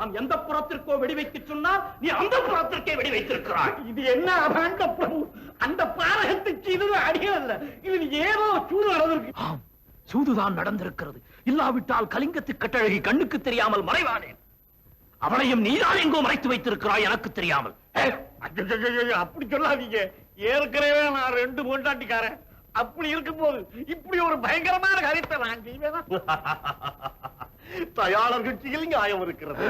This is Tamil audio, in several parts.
நாம் எந்த புறத்திற்கோ வெடி வைக்க சொன்னால் நீ அந்த புறத்திற்கே வெடி வைத்திருக்கிறாய். இது என்ன அபாண்ட பிரபு? அந்த பாரகத்துக்கு இது அடியல்ல, இது ஏதோ சூது நடந்திருக்கு. சூதுதான் நடந்திருக்கிறது. இல்லாவிட்டால் கலிங்கத்து கட்டழகி கண்ணுக்கு தெரியாமல் மறைவானேன். அவளையும் நீதான் எங்கோ மறைத்து வைத்திருக்கிறாய் எனக்கு தெரியாமல். அப்படி சொல்லாதீங்க. ஏற்கனவே நான் 2 பொண்டாட்டிக்காரன். அப்படி இருக்கும் போது இப்படி ஒரு பயங்கரமான காரியத்தை நான் செய்வேன். தயாளர் கட்சியில் நியாயம் இருக்கிறது,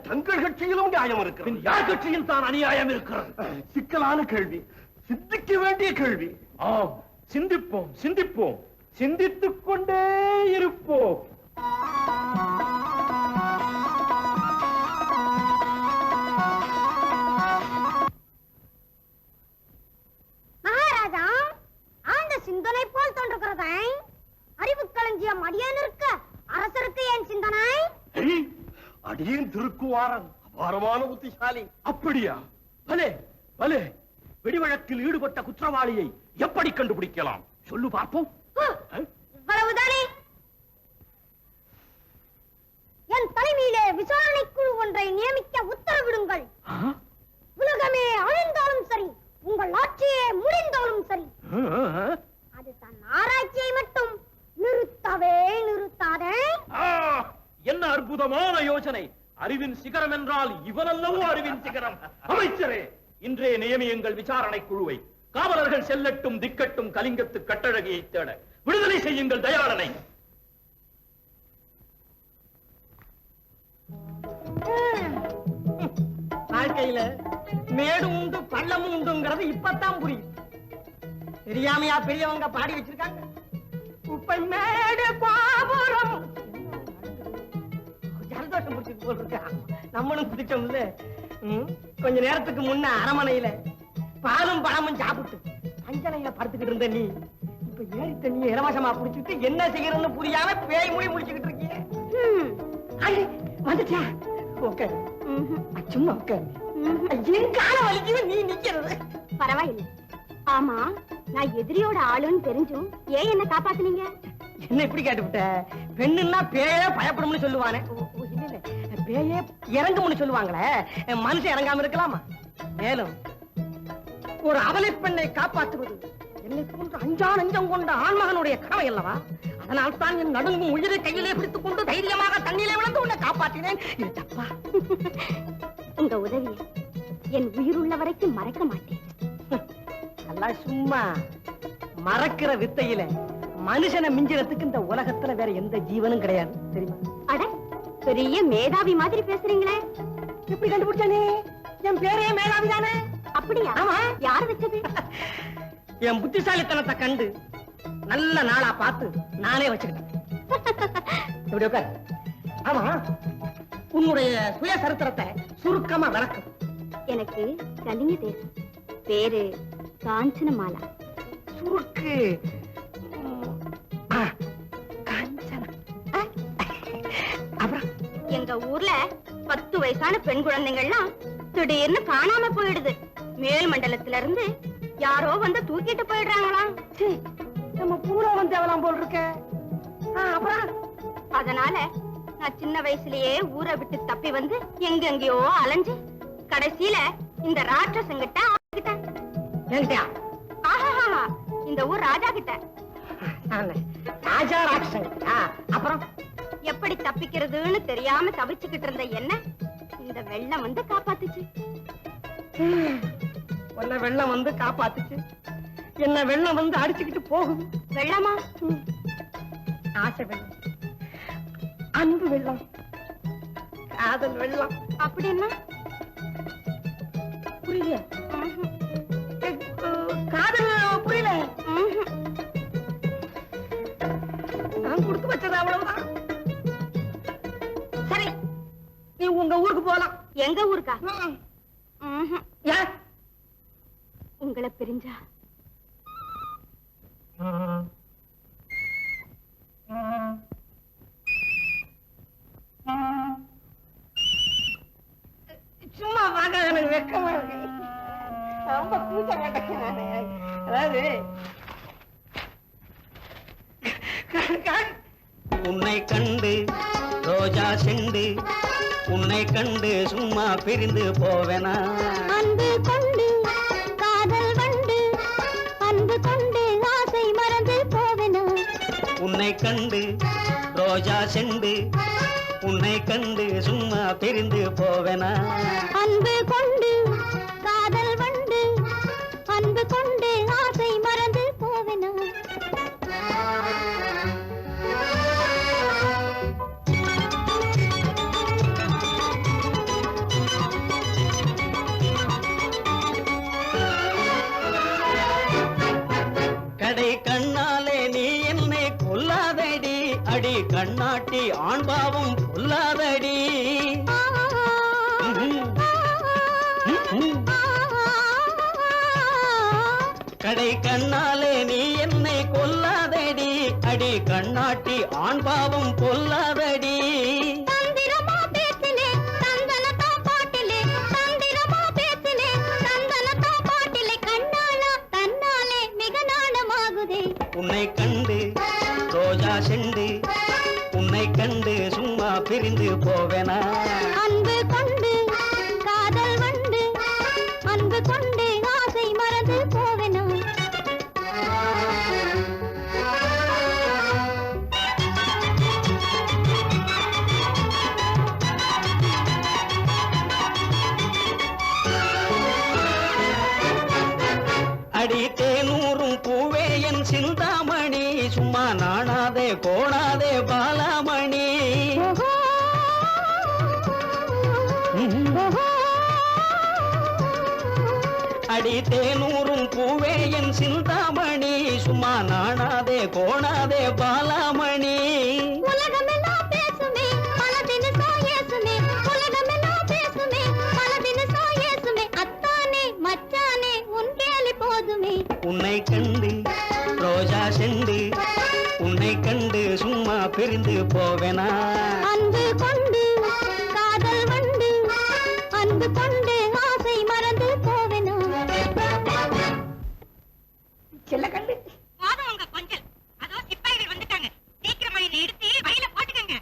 தங்கள் கட்சியிலும் நியாயம் இருக்கிறது. யார் கட்சியில் தான் அநியாயம் இருக்கிறது? சிக்கலான கேள்வி, சிந்திக்க வேண்டிய கேள்வி. ஆம், சிந்திப்போம் சிந்திப்போம், சிந்தித்துக் கொண்டே இருப்போம். மகாராஜா, ஆழ்ந்த சிந்தனை போல் தோன்றுகிறதை அறிவு களஞ்சியம் அடியேன் இருக்க அரசருக்கு ஏன் சிந்தனை? அடியேன் திருக்குவாரன் அபாரமான புத்திசாலி. அப்படியா? பலே பலே. வெடிவழக்கில் ஈடுபட்ட குற்றவாளியை எப்படி கண்டுபிடிக்கலாம் சொல்லு பார்ப்போம். இவ்வளவுதானே? என் தலைமையிலே விசாரணை குழு ஒன்றை நியமிக்க உத்தரவிடுங்கள். உலகமே அழிந்தாலும் சரி, உங்கள் ஆட்சியே முடிந்தாலும் சரி, அது தன் ஆராய்ச்சியை மட்டும் நிறுத்தவே நிறுத்தாதே. என்ன அற்புதமான யோசனை! அறிவின் சிகரம் என்றால் இவனல்லவோ அறிவின் சிகரம். அமைச்சரே, இன்றே நியமியுங்கள் விசாரணை குழுவை. காவலர்கள் செல்லட்டும் திக்கட்டும் கலிங்கத்து கட்டழகியை தேட. விடுதலை செய்யுங்கள் தயாளனை. வாழ்க்கையில மேடும் உண்டு பள்ளமும் உண்டுங்கிறது இப்பதான் புரியுது. தெரியாமையா பெரியவங்க பாடி வச்சிருக்காங்க. உப்பை மேடு பாபுரம். ஜலதோஷம் முடிச்சுட்டு போட்டிருக்கா. நம்மளும் குடிச்சோம்ல. கொஞ்ச நேரத்துக்கு முன்ன அரமனையில பாலும் பழமும் சாப்பிட்டு பஞ்சனையில படுத்துக்கிட்டு இருந்த நீ இப்ப ஏரி தண்ணியை இலவசமா குடிச்சுட்டு என்ன செய்யறதுன்னு புரியாம பேய் மொழி முடிச்சுக்கிட்டு இருக்கீங்க. வந்துச்சா? ஓகே, சும்மா ஓகே. என் கால வலிக்குது, நீ நிக்கிறது. பரவாயில்லை. ஆமா, நான் எதிரியோட ஆளுன்னு தெரிஞ்சும் ஏன் என்ன காப்பாத்துனீங்க? என்ன இப்படி கேட்டுவிட்ட? பெண்ணுன்னா பேயே பயப்படும்னு சொல்லுவானே. பேயே இறங்கும்னு சொல்லுவாங்களே, மனுஷன் இறங்காம இருக்கலாமா? மேலும் ஒரு அவலை பெண்ணை காப்பாற்றுவது என்னை போன்ற அஞ்சம் கொண்ட ஆண்மகனுடைய கடமை அல்லவா? அதனால் தான் என் நடுங்கும் உயிரை கையிலே பிடித்துக் கொண்டு தைரியமாக தண்ணியிலே விழுந்து உன்னை காப்பாற்றினேன். இது தப்பா? உங்க உதவியை என் உயிருள்ள வரைக்கும் மறக்க மாட்டேன். அல்ல, சும்மா மறக்கிற வித்தையில மனுஷனை மிஞ்சிறதுக்கு இந்த உலகத்துல வேற எந்த ஜீவனும் கிடையாது, தெரியுமா? அட, பெரிய மேதாவி மாதிரி பேசுறீங்களே. எப்படி கண்டுபிடிச்சானே? என் பேரே மேதாவி தானே. அப்படியா? ஆமா. யார் வச்சது? என் புத்திசாலித்தனத்தை கண்டு நல்ல நாளா பார்த்து நானே வச்சுக்கிட்டேன். இப்படி உட்கார். ஆமா, உன்னுடைய சுயசரித்திரத்தை சுருக்கமா விளக்கும். எனக்கு கலிங்க தேசம், பேரு காஞ்சனமாலா. சுருக்கு காஞ்சன. அப்புறம் எங்க ஊர்ல 10 வயசான பெண் குழந்தைங்கள்லாம் திடீர்னு காணாம போயிடுது. மேல் மண்டலத்துல இருந்து யாரோ வந்து தூக்கிட்டு போயிடுறாங்களாம். நம்ம பூரா வந்து எவலாம் போல் இருக்க. அப்புறம் அதனால நான் சின்ன வயசுலயே ஊரை விட்டு தப்பி வந்து எங்கெங்கயோ அலைஞ்சு கடைசியில இந்த ராட்சசங்கிட்ட இந்த ஊர் ராஜா கிட்ட. ராஜா ராட்சசன். அப்புறம் எப்படி தப்பிக்கிறதுன்னு தெரியாம தவிச்சுக்கிட்டு இருந்த என்ன இந்த வெள்ளம் வந்து காப்பாத்துச்சு. உன்னை வெள்ளம் வந்து காப்பாத்துச்சு, என்ன வெள்ளம் வந்து அடிச்சுக்கிட்டு போகுது. வெள்ளமா? ஆசை வெள்ளம், அன்பு வெள்ளம், காதல் வெள்ளம். அப்படின்னா புரியல? காதல் புரியல. நான் கொடுத்து வச்சது அவ்வளவுதான். சரி, நீ உங்க ஊருக்கு போலாம். எங்க ஊருக்கா? உங்களை பிரிஞ்சா சும்மா வாங்க, எனக்கு வெக்கமா இருக்கு. ரொம்ப கூச்ச மாட்டேன். அதாவது உன்னை கண்டு ரோஜா செண்டு உன்னை கண்டு சும்மா பிரிந்து போவேனா அன்பு கொண்டு காதல் வண்டு அன்பு கொண்டு ஆசை மறந்து போவேனா உன்னை கண்டு ரோஜா செண்டு உன்னை கண்டு சும்மா பிரிந்து போவேனா அன்பு கொண்டு காதல் வண்டு அன்பு கொண்டு ஆசை மறந்து போவேனா கடை கண்ணாலே நீ என்னை கொல்லாதடி அடி கண்ணாட்டி ஆண்பாவம் கொல்லாதடி கடை கண்ணாலே நீ என்னை கொல்லாதடி அடி கண்ணாட்டி ஆண்பாவம் கொல்லாதடி தந்திரமா பேசினே தந்தனத்தா பாட்டிலே தந்திரமா பேசினே தந்தனத்தா பாட்டிலே கண்ணாலா தன்னாலே மிக நாணமாகுதே உன்னை கண்டு ரோஜா செண்டு உன்னை கண்டு சும்மா பிரிந்து போவேனா அன்பு கொண்டு காதல் வண்டு அன்பு கொண்டு ஆசை மறந்து போவேனா அடி தேனூரும் பூவே என் சிந்தாமணி சும்மா நாணாதே கோணாதே பாலாமணி அடி தேனூரும் பூவே என் சிந்தாமணி சும்மா நாணாதே கோணாதே பாலாமணி உலகமெல்லாம் பேசுமே பலதினு சாயேசுமே உலகமெல்லாம் பேசுமே பலதினு சாயேசுமே அத்தானே மச்சானே உன் கேலி போதுமே உன்னை கண்டு ரோஜா செண்டு உன்னை கண்டு சும்மா பிரிந்து போவேனா அன்பு கொண்டு காதல் வண்டு அன்பு கொண்டு ஆசை மறந்து போவேனா செல்ல கண்டு போதும் உங்க கொஞ்சல் அதோ சிப்பாய்கள் வந்துட்டாங்க சீக்கிரமா என்னை எடுத்து வழியில போட்டுக்கங்க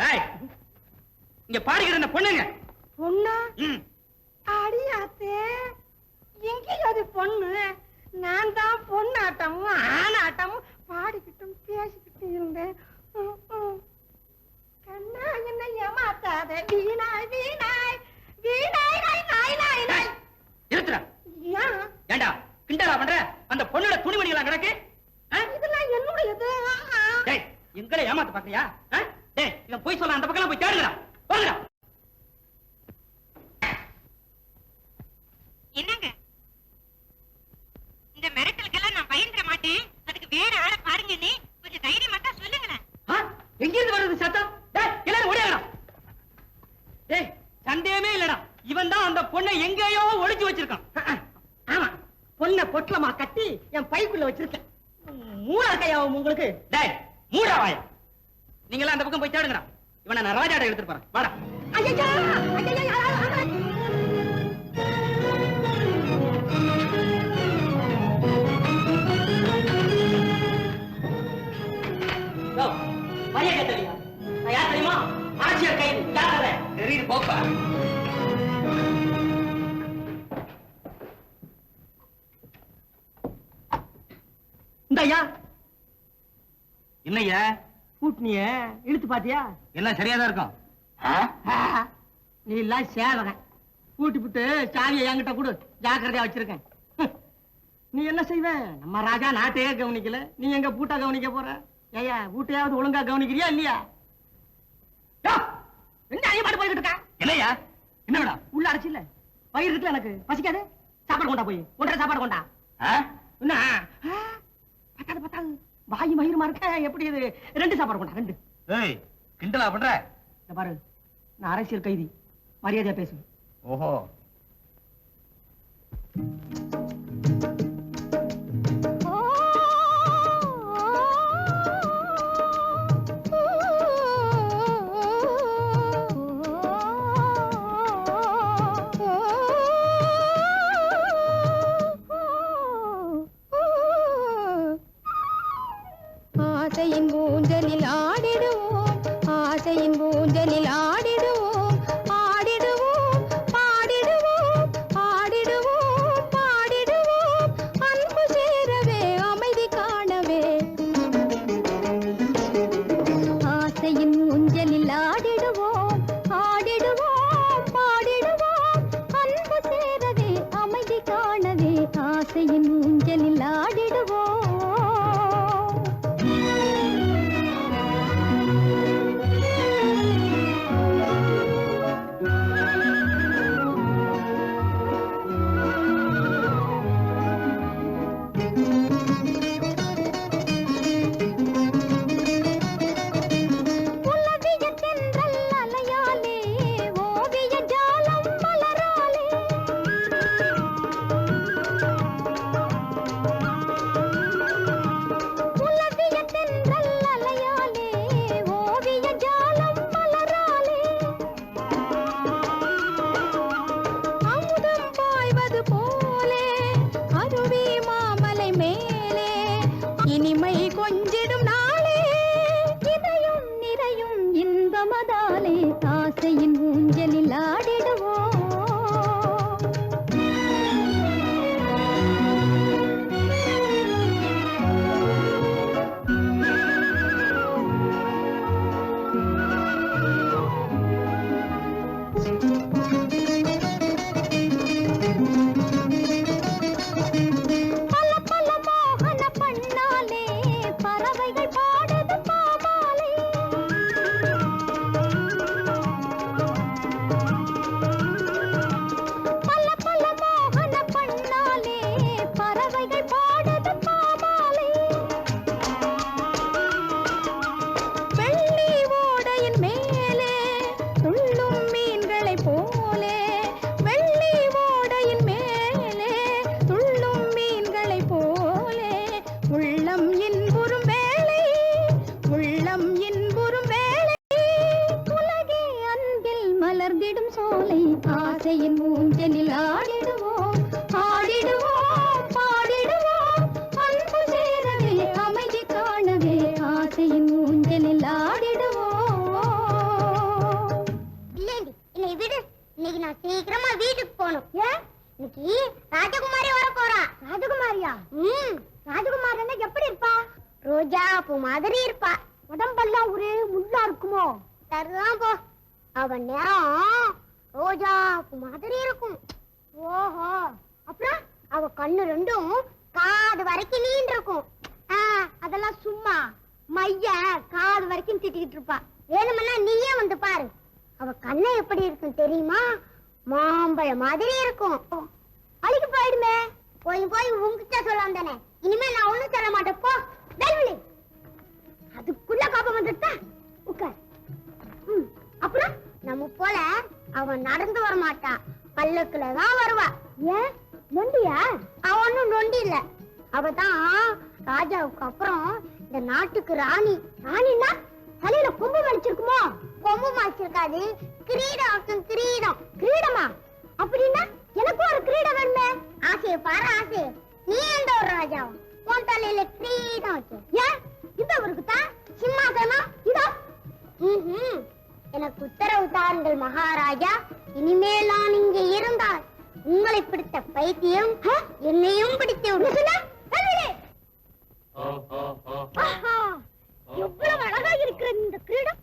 ஏய், இங்க பாடுகிற அந்த பொண்ணுங்க பொண்ணா ம். அடியாத்தே எங்க அது பொண்ணு நான் தான் பொண்ணாட்டமும் ஆணாட்டமும் பாடிக்கிட்டும் பேசிக்கிட்டு இருந்தேன் கண்ணா என்ன ஏமாத்தாத வீணாய் வீணாய் வீணாய் நாய் நாய் நாய் நாய் நிறுத்துடா. ஏன் ஏண்டா கிண்டலா பண்ற அந்த பொண்ணோட துணிமணிகளா கிடக்கு ஆ? இதெல்லாம் என்னுடையது டேய், எங்களை ஏமாத்த பாக்கறியா டேய் இவன் போய் சொல்ல அந்த பக்கம் போய் தேடுங்கடா போங்கடா. என்னங்க இந்த மிரட்டலுக்கெல்லாம் நான் பயந்துட மாட்டேன் அதுக்கு வேற ஆளை பாருங்கன்னு கொஞ்சம் தைரியமா தான் சொல்லுங்களேன் ஆ? எங்கிருந்து வருது சத்தம் டேய் எல்லாரும் ஓடியாங்கடா. டேய் சந்தேகமே இல்லடா இவன் தான் அந்த பொண்ணை எங்கேயோ ஒளிச்சு வச்சிருக்கான். ஆமா பொண்ணை பொட்டலமா கட்டி என் பைக்குள்ள வச்சிருக்கேன் மூணா கையாவும் உங்களுக்கு டேய் மூடா வாயா நீங்க அந்த பக்கம் போய் தேடுங்கடா இவனை நான் ராஜாட எடுத்துட்டு போறேன் வாடா. ஐயா ஐயா யோ, மரியாதை தெரியா நான் யார் தெரியுமா ஆட்சியர் கைது ஜாக்கிரதை தெரியுது போப்பா. இந்த ஐயா என்னய்யா கூட்டினிய இழுத்து பாத்தியா எல்லாம் சரியாதான் இருக்கும். நீ எல்லாம் சேவகன் கூட்டி விட்டு சாவியை என்கிட்ட கொடு ஜாக்கிரதையா வச்சிருக்கேன் நீ என்ன செய்வ நம்ம ராஜா நாட்டையே கவனிக்கல நீ எங்க பூட்டா கவனிக்க போற ஏயா வீட்டையாவது ஒழுங்கா கவனிக்கிறியா இல்லையா யோ, எங்க நீ பாட்டு போய்கிட்டு இருக்க என்னய்யா என்னடா உள்ள அடைச்சு இல்ல வயிறு இருக்குல்ல எனக்கு பசிக்காது சாப்பாடு கொண்டா போய் ஒன்றரை சாப்பாடு கொண்டா என்ன பத்தாது பத்தாது வாயு மயிறுமா இருக்க எப்படி இது ரெண்டு சாப்பாடு கொண்டா ரெண்டு ஏய் கிண்டலா பண்ற இந்த பாரு நான் அரசியல் கைதி மரியாதையா பேசு ஓஹோ ஆசையின் ஊஞ்சலில் ஆடிடுவோம். இனிமை கொஞ்சிடும் நாளே இதயம் நிறையும் இன்பமதாலே ஆசையின் ஊஞ்சலில் ஆடிடுவோம். மலர்ந்திடும் சோலை ஆசையின் ஊஞ்சலில் ஆடிடுவோம், ஆடிடுவோம், பாடிடுவோம். அன்பு சேரவே அமைதி காணவே ஆசையின் ஊஞ்சலில் ஆடிடுவோம். இல்லைண்டி, என்னை விடு. இன்னைக்கு நான் சீக்கிரமா வீட்டுக்கு போகணும். ஏன்? இன்னைக்கு ராஜகுமாரி வர போறா. ராஜகுமாரியா? ராஜகுமாரி எப்படி இருப்பா? ரோஜா பூ மாதிரி இருப்பா. உடம்பெல்லாம் ஒரே முள்ளா இருக்குமோ? சரிதான் போ. அவன் நேரம் ரோஜா பூ மாதிரி இருக்கும். ஓஹோ. அப்புறம் அவ கண்ணு ரெண்டும் காது வரைக்கும் நீண்டு இருக்கும். அதெல்லாம் சும்மா மைய காது வரைக்கும் திட்டிக்கிட்டு இருப்பா. வேணும்னா நீயே வந்து பாரு. அவ கண்ணு எப்படி இருக்கும் தெரியுமா? மாம்பழ மாதிரி இருக்கும். அழுக்கு போயிடுமே. போய் போய் உங்ககிட்ட சொல்லாம தானே. இனிமே நான் ஒண்ணும் சொல்ல மாட்டேன். போ வெல்வெளி. அதுக்குள்ள காப்பம் வந்துட்டா உட்கார். அப்புறம் நம்ம போல அவன் நடந்து வர மாட்டா. பல்லக்குலதான் வருவா. ஏன் நொண்டியா? அவ ஒண்ணும் நொண்டி இல்ல. அவதான் ராஜாவுக்கு அப்புறம் இந்த நாட்டுக்கு ராணி. ராணின்னா தலையில கொம்பு மடிச்சிருக்குமோ? கொம்பு மடிச்சிருக்காது. கிரீடம். கிரீடம். கிரீடமா? அப்படின்னா எனக்கும் ஒரு கிரீடம் வேணுமே. ஆசையை பாரு ஆசை. நீ எந்த ஒரு ராஜாவும் உன் தலையில கிரீடம் வச்சு. ஏன் இந்த ஊருக்கு தான் சிம்மாசனம் இதோ. எனக்கு உத்தரவு தாருங்கள் மகாராஜா. இனிமேல் நான் இங்கே இருந்தால் உங்களை பிடித்த பைத்தியம் என்னையும் பிடித்து விடுதல. எவ்வளவு அழகா இருக்கிறது இந்த கிரீடம்.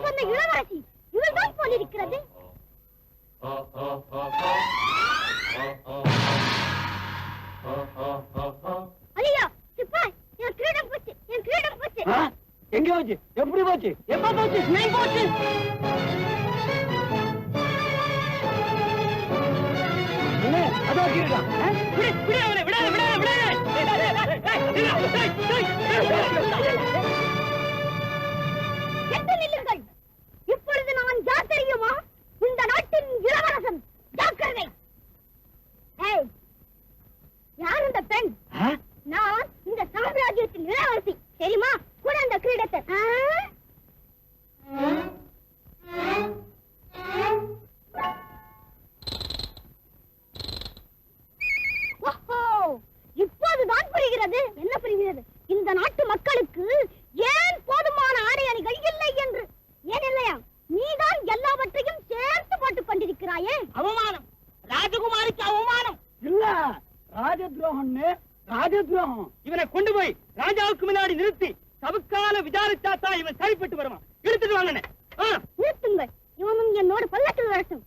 வந்த இளவரசி இவள்தான் போலிருக்கிறது. ஐயா சிப்பாய், என் கிரீடம் போச்சு. என் கிரீடம் போச்சு. எங்க போச்சு? எப்படி போச்சு? எப்ப போச்சு? நீ போச்சு. அதோ கிரீடம். நில்லுங்கள். இப்பொழுது நான் யார் தெரியுமா? இந்த நாட்டின் இளவரசன். ஜாக்கிரதை. யார் இந்த பெண்? நான் இந்த சாம்ராஜ்யத்தின் இளவரசி. தெரியுமா? கூட அந்த கிரீடத்தை. இப்போதுதான் புரிகிறது. என்ன புரிகிறது? இந்த நாட்டு மக்களுக்கு ஏன் போதுமான ஆடை அணிகள் இல்லை என்று. ஏன் இல்லையா? நீதான் எல்லாவற்றையும் சேர்த்து போட்டுக் கொண்டிருக்கிறாயே. அவமானம். ராஜகுமாரிக்கு அவமானம் இல்ல, ராஜத்ரோகம்னு. ராஜத்ரோகம். இவனை கொண்டு போய் ராஜாவுக்கு முன்னாடி நிறுத்தி சவுக்கால விசாரிச்சாத்தா இவன் சரிப்பட்டு வருவான். இழுத்துட்டு வாங்க. நிறுத்துங்கள். இவனும் என்னோட பல்லக்கில் வரட்டும்.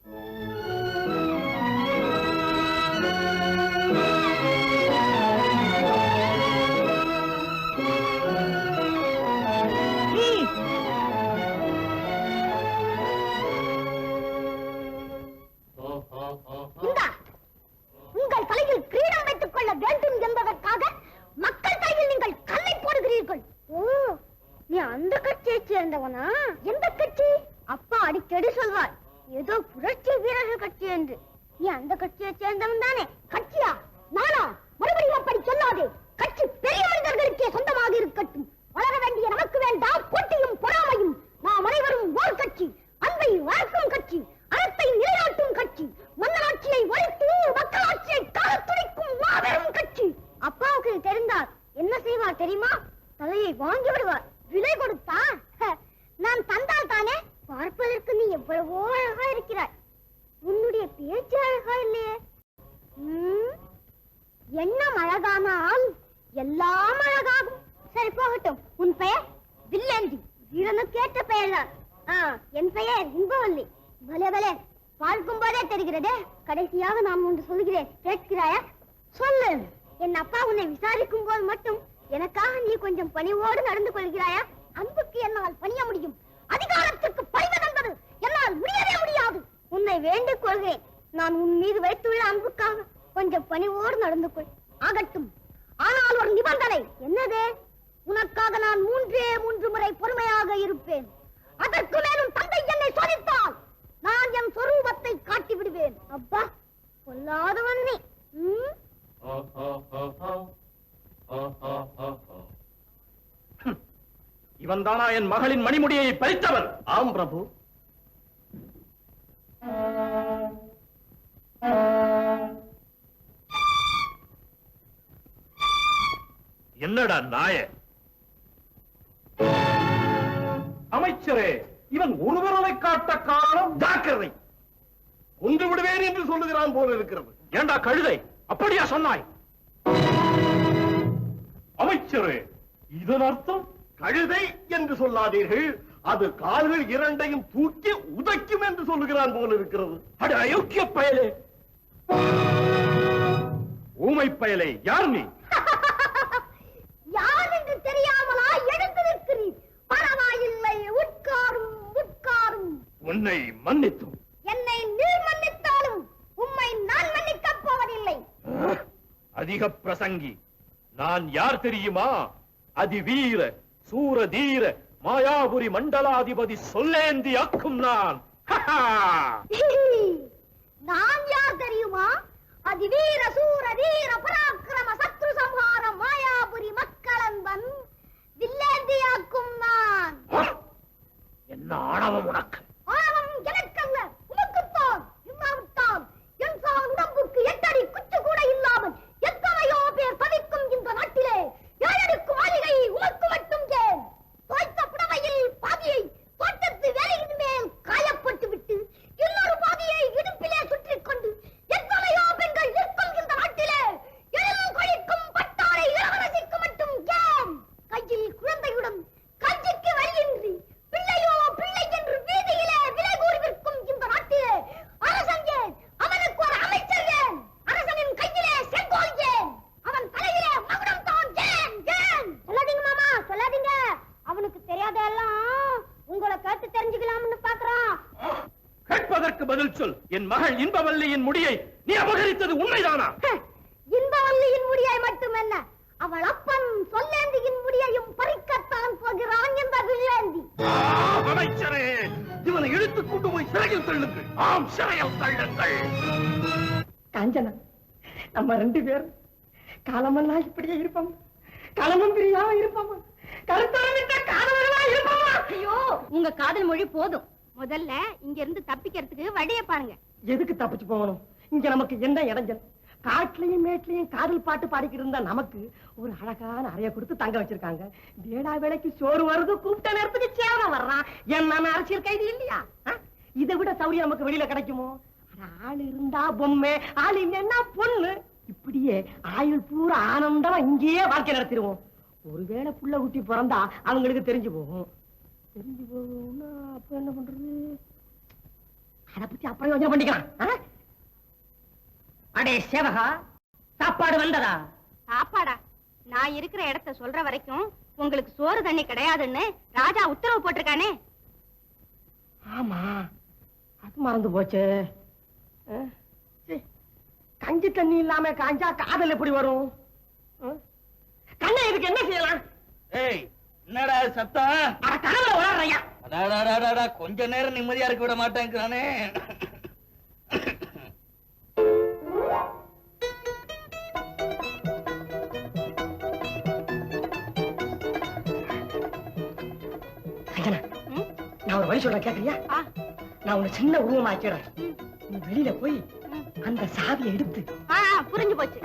ராஜா, உங்கள் தலையில் கிரீடம் வைத்துக் கொள்ள வேண்டும் என்பதற்காக மக்கள் தலையில் நீங்கள் கல்லை போடுகிறீர்கள். ஓ, நீ அந்த கட்சியை சேர்ந்தவனா? எந்த கட்சி? அப்பா அடிக்கடி சொல்வார், ஏதோ புரட்சி வீரர்கள் கட்சி என்று. நீ அந்த கட்சியை சேர்ந்தவன் தானே? கட்சியா? நானா? மறுபடியும் அப்படி சொல்லாதே. கட்சி பெரிய மனிதர்களுக்கே சொந்தமாக இருக்கட்டும். வளர வேண்டிய நமக்கு வேண்டாம் போட்டியும் பொறாமையும். நாம் அனைவரும் ஓர் கட்சி, அன்பை வளர்க்கும் கட்சி, அறத்தை நிலைநாட்டும் கட்சி, மன்னராட்சியை ஒழித்து மக்களாட்சியை காலத்துடைக்கும் மாபெரும் கட்சி. அப்பாவுக்கு தெரிந்தால் என்ன செய்வார் தெரியுமா? தலையை வாங்கி விடுவார். விலை கொடுத்தா நான் தந்தால் தானே. பார்ப்பதற்கு நீ எவ்வளவோ அழகா இருக்கிறாய். உன்னுடைய பேச்சு அழகா இல்லையே. எண்ணம் அழகானால் எல்லாம் அழகாகும். சரி போகட்டும். உன் பெயர்? வில்லேந்தி. வீரனுக்கு ஏற்ற பெயர்தான். என் பெயர் இன்பவல்லி. பலே பலே, பார்க்கும் போதே தெரிகிறதே. கடைசியாக நான் ஒன்று சொல்கிறேன், கேட்கிறாயா? சொல்லு. என் அப்பா உன்னை விசாரிக்கும் போது மட்டும் எனக்காக நீ கொஞ்சம் பணிவோடு நடந்து கொள்கிறாயா? அன்புக்கு என்னால் பணிய முடியும், அதிகாரத்திற்கு பணிவதென்பது என்னால் முடியவே முடியாது. உன்னை வேண்டிக் கொள்கிறேன், நான் உன் மீது வைத்துள்ள அன்புக்காக கொஞ்சம் பணிவோடு நடந்து கொள். ஆகட்டும், ஆனால் ஒரு நிபந்தனை. என்னது? உனக்காக நான் 3 முறை பொறுமையாக இருப்பேன். அதற்கு மேலும் தந்தை என்னை சோதித்தால் நான் என் சொரூபத்தை காட்டி விடுவேன். அப்பா, பொல்லாதவன் நீ. இவன் தானா என் மகளின் மணிமுடியை பறித்தவன்? ஆம் பிரபு. என்னடா நாய? அமைச்சரே, இவன் ஒருவரனை காட்ட காரணம். ஜாக்கிரதை, கொன்று விடுவேன் என்று சொல்லுகிறான் போல இருக்கிறது. ஏண்டா கழுதை, அப்படியா சொன்னாய்? அமைச்சரே, இதன் அர்த்தம்? கழுதை என்று சொல்லாதீர்கள், அது கால்கள் இரண்டையும் தூக்கி உதைக்கும் என்று சொல்லுகிறான் போல இருக்கிறது. அட அயோக்கிய பயலே, ஊமை பயலே, யார் நீ? யார் என்று தெரியாமலா எழுந்து நிற்கிறீர்? பரவாயில்லை, உட்காரும் உட்காரும். உன்னை மன்னித்தோம். என்னை நீர் மன்னித்தாலும் உம்மை நான் மன்னிக்கப் போவதில்லை. அதிக பிரசங்கி. நான் யார் தெரியுமா? அதிவீர சூரதீர மாயாபுரி மண்டலாதிபதி சொல்லேந்தி அக்கும் நான். நான் யார் தெரியுமா? அதிவீர சூர வீர பராக்கிரம சத்ரு சம்ஹார மாயாபுரி மக்களன்பன் வில்லேந்தியாக்கும் நான். என்ன ஆணவம் உனக்கு? ஆணவம் எனக்கல்ல, உனக்குத்தான். இல்லாவிட்டால் என் சான் உடம்புக்கு 8 அடி குச்சு கூட இல்லாமல் எத்தனையோ பேர் தவிக்கும் இந்த நாட்டிலே 7 அடுக்கு மாளிகை உனக்கு மட்டும் ஏன்? தோய்த்த புடவையில் பாதியை தோட்டத்து வேலையின் மேல் காயப்பட்டு விட்டு இன்னொரு பாதியை இடுப்பிலே சுற்றிக் கொண்டு எத்தனையோ பெண்கள் இருக்கும் இந்த நாட்டிலே எழில் கொழிக்கும் பட்டாரை இளவரசிக்கு மட்டும் ஏன்? கையில் குழந்தையுடன் கஞ்சிக்கு வழியின்றி பிள்ளையோ பிள்ளை என்று வீதியிலே விலை கூறி விற்கும் இந்த நாட்டிலே அரசன் ஏன்? அவனுக்கு ஒரு அமைச்சர் ஏன்? அரசனின் கையிலே செங்கோல் ஏன்? அவன் தலையிலே மகுடம் தான் ஏன்? ஏன்? சொல்லாதீங்க மாமா, சொல்லாதீங்க. அவனுக்கு தெரியாதெல்லாம் உங்களை கேட்டு தெரிஞ்சுக்கலாம்னு பாக்குறான். கேட்பதற்கு பதில் சொல். என் மகள் இன்பவல்லியின் முடியை நீ அபகரித்தது உண்மைதானா? இன்பவல்லியின் முடியை மட்டுமல்ல, அவள் அப்பன் சொல்லேந்தியின் முடியையும் பறிக்கத்தான் போகிறான் என்ற வில்லேந்தி. அமைச்சரே, இவனை இழுத்துக் கொண்டு போய் சிறையில் தள்ளுங்கள். ஆம், சிறையில் தள்ளுங்கள். காஞ்சனா, நம்ம 2 பேரும் காலமெல்லாம் இப்படியே இருப்போம். காலமும் பிரியாம இருப்போமா? கருத்தாமிட்ட காலமெல்லா இருப்போமா? ஐயோ, உங்க காதல் மொழி போதும். முதல்ல இங்க இருந்து தப்பிக்கிறதுக்கு வழிய பாருங்க. எதுக்கு தப்பிச்சு போகணும்? இங்க நமக்கு என்ன இடைஞ்சல்? காட்டுலயும் மேட்லயும் காதல் பாட்டு பாடிக்கிட்டு இருந்தா நமக்கு ஒரு அழகான அறைய கொடுத்து தங்க வச்சிருக்காங்க. வேளா வேலைக்கு சோறு வருது, கூப்பிட்ட நேரத்துக்கு சேவரம் வர்றான். என்ன அரசியல் கைது இல்லையா? இதை விட சௌரியம் நமக்கு வெளியில கிடைக்குமோ? ஆள் இருந்தா பொம்மை, ஆள் இல்லைன்னா பொண்ணு. இப்படியே ஆயுள் பூரா ஆனந்தமா இங்கேயே வாழ்க்கை நடத்திடுவோம். ஒருவேளை புள்ள குட்டி பிறந்தா அவங்களுக்கு தெரிஞ்சு போகும். தெரிஞ்சு போகும்னா அப்ப என்ன பண்றது? அதை பத்தி அப்புறம் யோசனை பண்ணிக்கலாம். அடே சேவகா, சாப்பாடு வந்ததா? சாப்பாடா? நான் இருக்கிற இடத்த சொல்ற வரைக்கும் உங்களுக்கு சோறு தண்ணி கிடையாதுன்னு ராஜா உத்தரவு போட்டிருக்கானே. ஆமா, அது மறந்து போச்சு. கஞ்சி தண்ணி இல்லாம காஞ்சா காதல் எப்படி வரும்? கண்ணை இதுக்கு என்ன செய்யலாம்? ஏய், என்னடா சத்தம்? கனவுல வளர்றையா? அடாடாடாடா, கொஞ்ச நேரம் நிம்மதியா இருக்க விட மாட்டேங்கிறானே. நான் ஒரு வழி சொல்றேன், கேக்குறியா? நான் உன்னை சின்ன உருவமாக்கிறேன். நீ வெளியில போய் அந்த சாவியை எடுத்து. புரிஞ்சு போச்சு.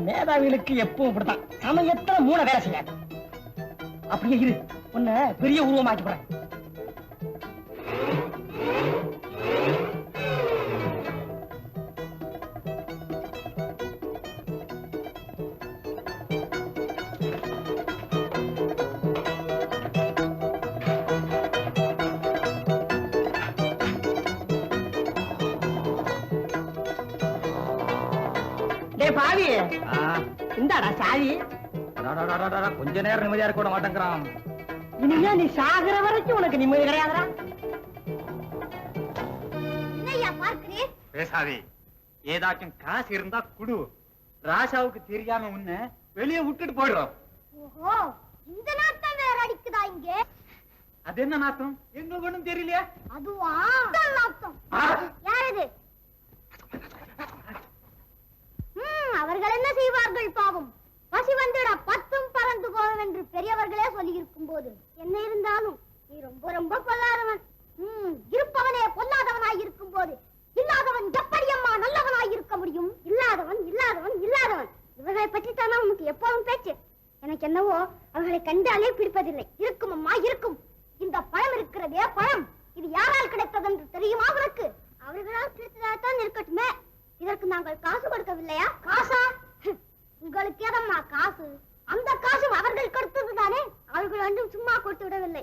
மேதாவிகளுக்கு எப்பவும் இப்படித்தான், சமயத்துல மூண வேலை செய்யாது. அப்படியே இரு, உன்னை பெரிய உருவமாக்கி போறேன். பாவி, இந்தாடா சாவி. கொஞ்ச நேரம் நிம்மதியா இருக்க விட மாட்டேங்கிறான். இனிமே நீ சாகுற வரைக்கும் உனக்கு நிம்மதி கிடையாதுடா. பேசாதே, ஏதாச்சும் காசு இருந்தா குடு. ராசாவுக்கு தெரியாம உன்னை வெளியே விட்டுட்டு போயிடுறோம். ஓஹோ, இந்த நாட்டம் வேற அடிக்குதா இங்க? அது என்ன நாத்தம்? எங்களுக்கு ஒண்ணும் தெரியலையா? அதுவா நாட்டம். யார் இது? அவர்கள் என்ன செய்வார்கள் பாவம்? பசி வந்துட பத்தும் பறந்து போகும் என்று பெரியவர்களே சொல்லி இருக்கும் போது என்ன இருந்தாலும் நீ ரொம்ப ரொம்ப பொல்லாதவன். இருப்பவனே பொல்லாதவனாய் இருக்கும் போது இல்லாதவன் எப்படி அம்மா நல்லவனாய் இருக்க முடியும்? இல்லாதவன் இல்லாதவன் இல்லாதவன் இவர்களை பற்றி தானே உனக்கு எப்போதும் பேச்சு. எனக்கு என்னவோ அவர்களை கண்டாலே பிடிப்பதில்லை. இருக்கும் அம்மா இருக்கும். இந்த பழம் இருக்கிறதே பழம், இது யாரால் கிடைத்தது என்று தெரியுமா உனக்கு? அவர்களால் கிடைத்ததாகத்தான் இருக்கட்டுமே. இதற்கு நாங்கள் காசு கொடுக்கவில்லையா? காசா? உங்களுக்கு ஏதம்மா காசு? அந்த காசு அவர்கள் கொடுத்தது தானே. அவர்கள் ஒன்றும் சும்மா கொடுத்து விடவில்லை.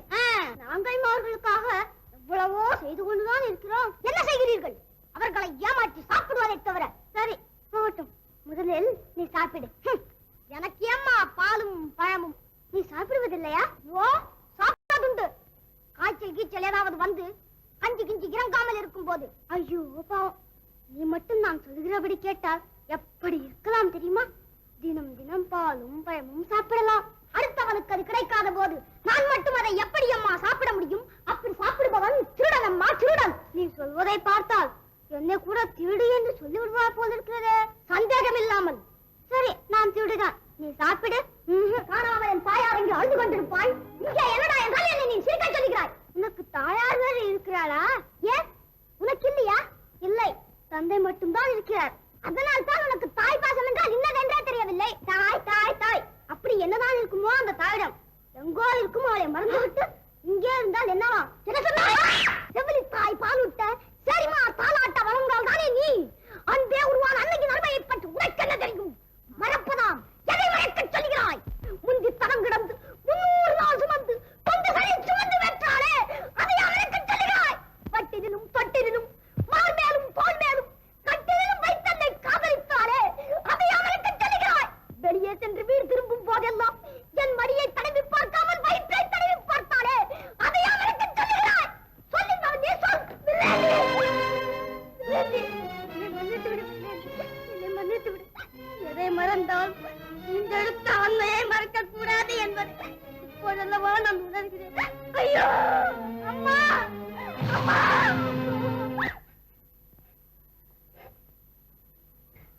நாங்கள் அவர்களுக்காக எவ்வளவோ செய்து கொண்டுதான் இருக்கிறோம். என்ன செய்கிறீர்கள்? அவர்களை ஏமாற்றி சாப்பிடுவதை தவிர. சரி போகட்டும், முதலில் நீ சாப்பிடு. எனக்கு ஏம்மா பாலும் பழமும்? நீ சாப்பிடுவதில்லையா? ஓ, சாப்பிட்டதுண்டு. காய்ச்சல் கீச்சல் ஏதாவது வந்து கஞ்சி கிஞ்சி இறங்காமல் இருக்கும் போது ஐயோ பாவம். நீ மட்டும் நான் சொல்கிறபடி கேட்டால் எப்படி இருக்கலாம் தெரியுமா? தினம் தினம் பாலும் பழமும் சாப்பிடலாம். அடுத்தவனுக்கு அது கிடைக்காத போது நான் மட்டும் அதை எப்படி அம்மா சாப்பிட முடியும்? அப்படி சாப்பிடுபவன் திருடன் அம்மா, திருடன். நீ சொல்வதை பார்த்தால் என்னை கூட திருடு என்று சொல்லி விடுவார் போல இருக்கிறதே. சந்தேகம் இல்லாமல். சரி, நான் திருடுதான். நீ சாப்பிடு. காணாமல் என் தாயார் இங்கே அழுது கொண்டிருப்பாய். இங்கே என்னடா என்றால் என்னை நீ சிரிக்க சொல்கிறாய். உனக்கு தாயார் வேறு இருக்கிறாளா? ஏன் உனக்கு இல்லையா? இல்லை, தந்தை மட்டும்தான் இருக்கிறார். அதனால் தான் உனக்கு தாய் பாசம் என்றால் இன்னதென்றே தெரியவில்லை. தாய் தாய் தாய் அப்படி என்னதான் இருக்குமோ அந்த தாயிடம். எங்கோ இருக்குமோ அவளை மறந்துவிட்டு இங்கே இருந்தால் என்னவா? செவிலி தாய் பாலூட்ட சரிமா தாலாட்ட வளர்ந்தால் தானே நீ. அன்பே உருவான அன்னைக்கு நன்மையை பற்றி உனக்கு என்ன தெரியும்? மறப்பதாம். எதை மறைக்க சொல்கிறாய்? முந்தி தரம் கிடந்து 300 நாள் சுமந்து கொண்டு சுமந்து வெற்றாலே அதை அவருக்கு சொல்கிறாய். பட்டினிலும் தொட்டினிலும் மால் மேலும் தோல் மேலும் கட்டிலும் வைத்தன்னை காதலித்தாரே அதை அவருக்கு சொல்கிறாய். வெளியே சென்று வீடு திரும்பும் போதெல்லாம் என் மடியை தடவி பார்க்காமல் வயிற்றை தடவி பார்த்தாலே அதை அவருக்கு சொல்கிறாய்.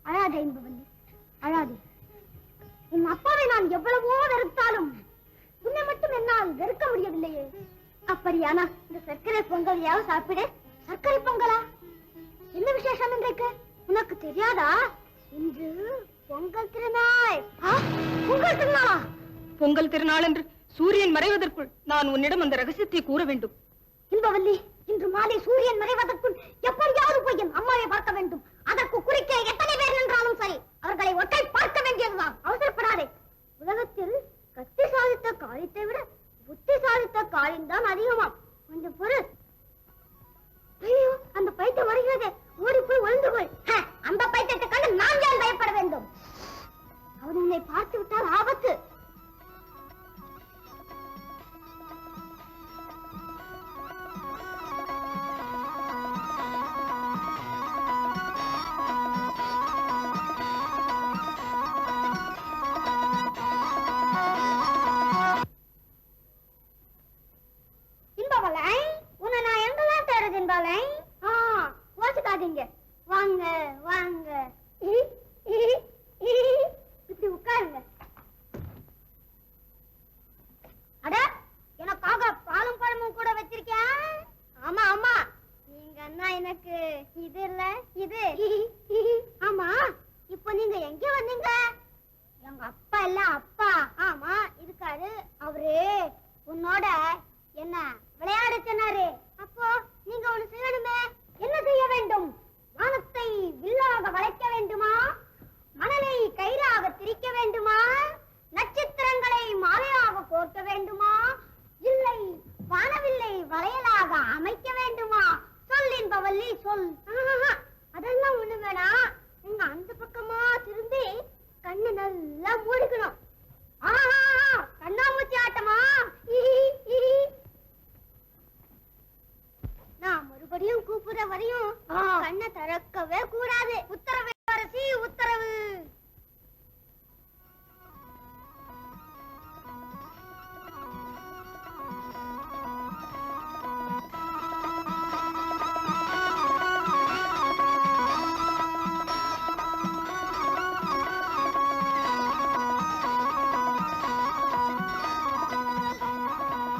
அழாதே இன்பவல்லி, அழாதே. உன் அப்பாவை நான் எவ்வளவோ வெறுத்தாலும் உன்னை மட்டும் என்னால் வெறுக்க முடியவில்லையே. அப்படியானா இந்த சர்க்கரை பொங்கலையாவது சாப்பிடு. சர்க்கரை பொங்கலா? என்ன விசேஷம் இன்றைக்கு? உனக்கு தெரியாதா? இன்று பொங்கல் திருநாள். பொங்கல் திருநாளா? பொங்கல் திருநாள் என்று சூரியன் மறைவதற்குள் நான் உன்னிடம் அந்த ரகசியத்தை கூற வேண்டும். இன்பவல்லி, இன்று மாலை சூரியன் மறைவதற்குள் எப்படியாவது போய் என் அம்மாவை பார்க்க வேண்டும். அதற்கு குறிக்க எத்தனை பேர் நின்றாலும் சரி, அவர்களை ஒற்றை பார்க்க வேண்டியதுதான். அவசரப்படாதே. உலகத்தில் கத்தி சாதித்த காரியத்தை விட புத்தி சாதித்த காரியம் தான் அதிகமாம். கொஞ்சம் பொறு. ஐயோ, அந்த பைத்தியம் வருகிறது. ஓடி போய் ஒளிந்து கொள். அந்த பைத்தியத்தை கண்டு நான் ஏன் பயப்பட வேண்டும்? அவன் உன்னை பார்த்து விட்டால் ஆபத்து. உன்னை நான் எங்கெல்லாம் தேடுது என்பாலை? யோசிக்காதீங்க. வாங்க வாங்க, இப்படி உட்காருங்க. அட, எனக்காக பாலும் பழமும் கூட வச்சிருக்கியா? ஆமா ஆமா, நீங்க அண்ணா எனக்கு இது இல்ல இது. ஆமா, இப்ப நீங்க எங்க வந்தீங்க? எங்க அப்பா இல்ல அப்பா. ஆமா இருக்காரு. அவரு உன்னோட என்ன விளையாட சொன்னாரு. அப்போ நீங்க ஒண்ணு செய்யணுமே. என்ன செய்ய வேண்டும்? வானத்தை வில்லாக வளைக்க வேண்டுமா? மணலை கயிறாக திரிக்க வேண்டுமா? நட்சத்திரங்களை மாலையாக கோர்க்க வேண்டுமா? இல்லை, வானவில்லை வளையலாக அமைக்க வேண்டுமா? சொல் இன்பவல்லி, சொல்.